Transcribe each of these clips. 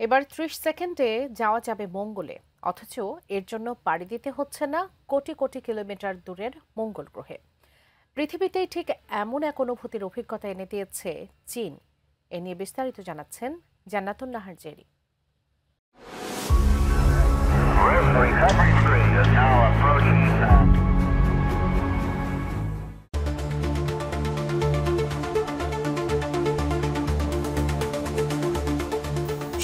এবার ৩০ সেকেন্ডে যাওয়া যাবে মঙ্গলে, অথচ এর জন্য পাড়ি দিতে হচ্ছে না কোটি কোটি কিলোমিটার দূরের মঙ্গল গ্রহে। পৃথিবীতেই ঠিক এমন এক অনুভূতির অভিজ্ঞতা এনে দিয়েছে চীন। এ নিয়ে বিস্তারিত জানাচ্ছেন জান্নাতুন নাহার জেরি।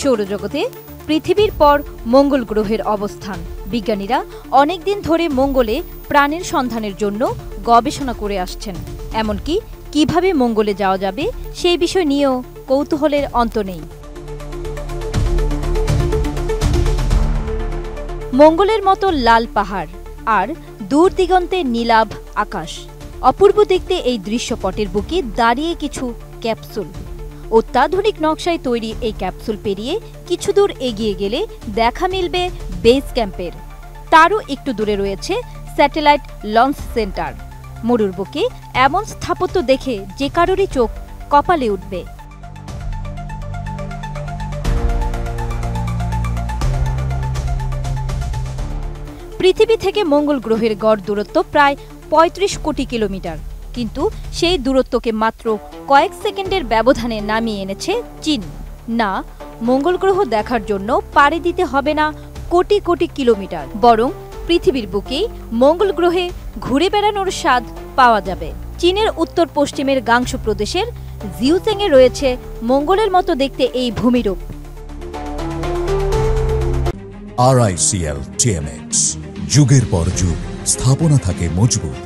সৌরজগতে পৃথিবীর পর মঙ্গল গ্রহের অবস্থান। বিজ্ঞানীরা অনেকদিন ধরে মঙ্গলে প্রাণের সন্ধানের জন্য গবেষণা করে আসছেন। এমনকি কিভাবে মঙ্গলে যাওয়া যাবে সেই বিষয় নিয়েও কৌতূহলের অন্ত নেই। মঙ্গলের মতো লাল পাহাড় আর দূর দিগন্তে নীলাভ আকাশ। অপূর্ব দেখতে এই দৃশ্যপটের বুকে দাঁড়িয়ে কিছু ক্যাপসুল। অত্যাধুনিক নকশায় তৈরি এই ক্যাপসুল পেরিয়ে কিছু দূর এগিয়ে গেলে দেখা মিলবে বেস ক্যাম্পের। তারও একটু দূরে রয়েছে স্যাটেলাইট লঞ্চ সেন্টার। মরুর বুকে এমন স্থাপত্য দেখে যে কারোরই চোখ কপালে উঠবে। পৃথিবী থেকে মঙ্গল গ্রহের গড় দূরত্ব প্রায় ৩৫ কোটি কিলোমিটার, কিন্তু সেই দূরত্বকে মাত্র কয়েক সেকেন্ডের ব্যবধানে নামিয়ে এনেছে চীন। না, মঙ্গল গ্রহ দেখার জন্য পাড়ি দিতে হবে না কোটি কোটি কিলোমিটার, বরং পৃথিবীর বুকেই মঙ্গল গ্রহে ঘুরে বেড়ানোর স্বাদ পাওয়া যাবে। চীনের উত্তর পশ্চিমের গাংশু প্রদেশের জিউচেংয়ে রয়েছে মঙ্গলের মতো দেখতে এই ভূমিরূপ। RICL TMX, যুগের পর যুগ স্থাপনা থাকে মজবুত।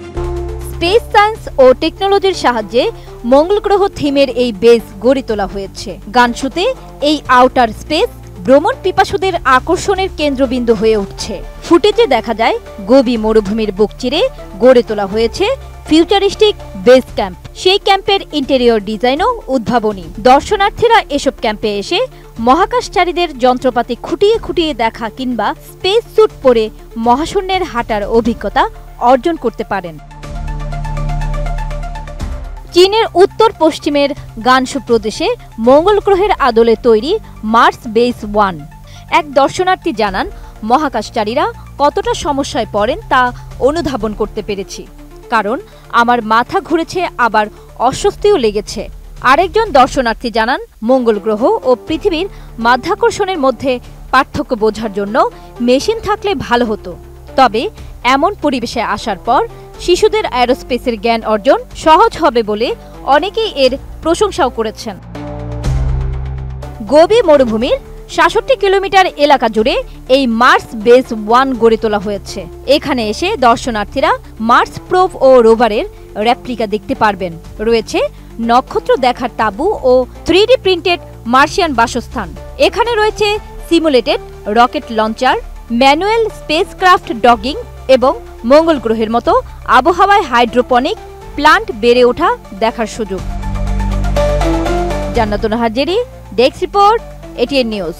স্পেস সায়েন্স ও টেকনোলজির সাহায্যে মঙ্গল গ্রহ থিমের এই বেস গড়ে তোলা হয়েছে। গানশুতে এই আউটার স্পেস ভ্রমণ পিপাসুদের আকর্ষণের কেন্দ্রবিন্দু হয়ে উঠছে। ফুটেজে দেখা যায় গোবি মরুভূমির বুক চিরে গড়ে তোলা হয়েছে ফিউচারিস্টিক বেস ক্যাম্প। সেই ক্যাম্পের ইন্টেরিয়র ডিজাইনও উদ্ভাবনী। দর্শনার্থীরা এসব ক্যাম্পে এসে মহাকাশচারীদের যন্ত্রপাতি খুঁটিয়ে খুঁটিয়ে দেখা কিংবা স্পেস স্যুট পরে মহাশূন্যের হাঁটার অভিজ্ঞতা অর্জন করতে পারেন। চীনের উত্তর পশ্চিমের গানশু প্রদেশে মঙ্গল গ্রহের আদলে তৈরি মার্স বেস 1। এক দর্শনার্থী জানান, মহাকাশচারীরা কতটা সমস্যায় পড়েন তা অনুধাবন করতে পেরেছি, কারণ আমার মাথা ঘুরেছে, আবার অস্বস্তিও লেগেছে। আরেকজন দর্শনার্থী জানান, মঙ্গল গ্রহ ও পৃথিবীর মাধ্যাকর্ষণের মধ্যে পার্থক্য বোঝার জন্য মেশিন থাকলে ভালো হতো। তবে এমন পরিবেশে আসার পর শিশুদের অ্যারোস্পেসের জ্ঞান অর্জন সহজ হবে বলে অনেকেই এর প্রশংসাও করেছেন। গোবি মরুভূমির ৬৭ কিলোমিটার এলাকা জুড়ে এই মার্স বেস 1 গড়ে তোলা হয়েছে। এখানে এসে দর্শনার্থীরা মার্স প্রোব ও রোভারের রেপ্লিকা দেখতে পারবেন। রয়েছে নক্ষত্র দেখার তাঁবু ও 3D প্রিন্টেড মার্শিয়ান বাসস্থান। এখানে রয়েছে simulated rocket launcher, manual spacecraft docking এবং মঙ্গল গ্রহের মতো আবহাওয়ায় হাইড্রোপনিক প্লান্ট বেড়ে ওঠা দেখার সুযোগ। জান্নাতুন Nahar Jerry, desk report, ATN news.